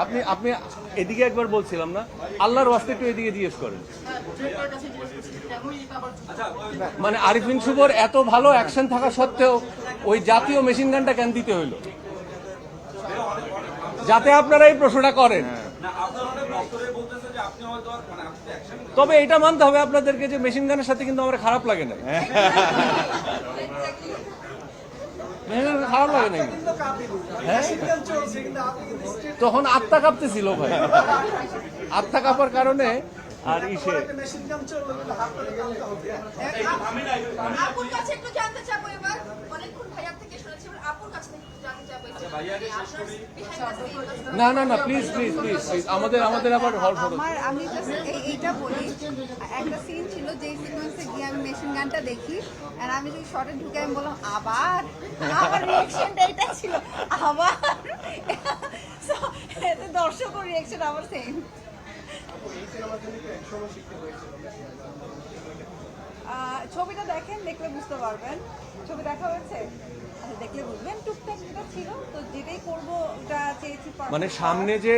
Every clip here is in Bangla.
আপনি আপনি এদিকে একবার বলছিলাম না, আল্লাহর ওয়াস্তে একটু এদিকে জিজ্ঞেস করেন। মানে আরিফিন শুভর এত ভালো অ্যাকশন থাকা সত্ত্বেও ওই জাতীয় মেশিন গানটা কেন দিতে হইলো, যাতে আপনারা এই প্রশ্নটা করেন। তবে এটা মানতে হবে আপনাদেরকে যে মেশিন গানের সাথে কিন্তু আমার খারাপ লাগে না, খারাপ লাগে না। হ্যাঁ, তখন আত্মা কাঁপতেছিল ভাই, আত্মা কাঁপার কারণে। আর ইসে আপুর কাছে একটু জানতে চাবো এবার, অনেকক্ষণ ভাইয়ার থেকে শুনেছি, আপুর কাছে একটু জানতে চাবো। না না না, প্লিজ প্লিজ প্লিজ প্লিজ, আমাদের আবার হল ফটো। আমি জাস্ট এইটা বলি, একটা সিন ছিল যে সিকোয়েন্সে গিয়ে আমি মেশিন গানটা দেখি, আর আমি যদি শর্টে ঢুকে আমি বললাম আবার, আমার রিঅ্যাকশনটা এটা ছিল আবার। সো এতে দর্শকের রিঅ্যাকশন আমার সেম। ছবিটা দেখেন, দেখলে বুঝতে পারবেন। ছবি দেখা হয়েছে, দেখলে বুঝবেন। টুকটাক যেটা ছিল, তো যেটাই করবো ওটা চেয়েছি। মানে সামনে যে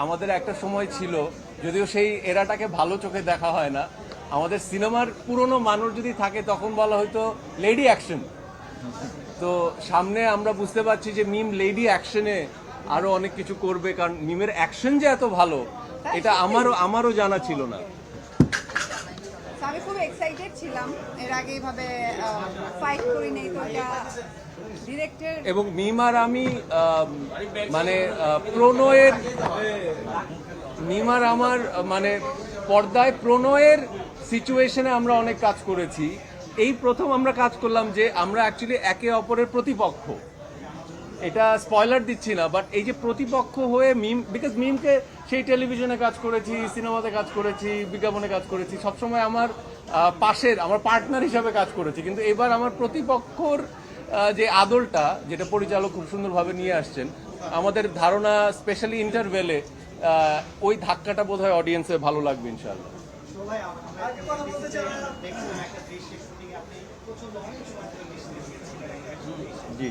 আমাদের একটা সময় ছিল, যদিও সেই এরাটাকে ভালো চোখে দেখা হয় না, আমাদের সিনেমার পুরনো মানুষ যদি থাকে তখন বলা হয়তো লেডি অ্যাকশন। তো সামনে আমরা বুঝতে পারছি যে মিম লেডি অ্যাকশনে আরো অনেক কিছু করবে, কারণ মিমের অ্যাকশন যে এত ভালো এটা আমারও জানা ছিল না। আমি খুব এক্সাইটেড ছিলাম, এর আগে এইভাবে ফাইট করি নেই তো। এটা ডিরেক্টর এবং মিম আর আমি মানে প্রণয়ের, মিম আর আমার মানে পর্দায় প্রণয়ের সিচুয়েশনে আমরা অনেক কাজ করেছি। এই প্রথম আমরা কাজ করলাম যে আমরা অ্যাকচুয়ালি একে অপরের প্রতিপক্ষ। এটা স্পয়লার দিচ্ছি না, বাট এই যে প্রতিপক্ষ হয়ে মিম, বিকজ মিমকে সেই টেলিভিশনে কাজ করেছি, সিনেমাতে কাজ করেছি, বিজ্ঞাপনে কাজ করেছি, সবসময় আমার পাশের, আমার পার্টনার হিসাবে কাজ করেছি। কিন্তু এবার আমার প্রতিপক্ষর যে আদলটা, যেটা পরিচালক খুব সুন্দরভাবে নিয়ে আসছেন, আমাদের ধারণা স্পেশালি ইন্টারভেলে ওই ধাক্কাটা বোধহয় অডিয়েন্সে ভালো লাগবে ইনশাআল্লাহ। জি,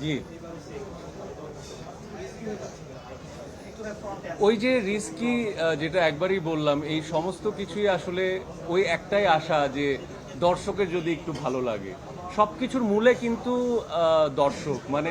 জি, ওই যে রিস্কি, যেটা একবারই বললাম, এই সমস্ত কিছুই আসলে ওই একটাই আশা যে দর্শকের যদি একটু ভালো লাগে। সবকিছুর মূলে কিন্তু দর্শক, মানে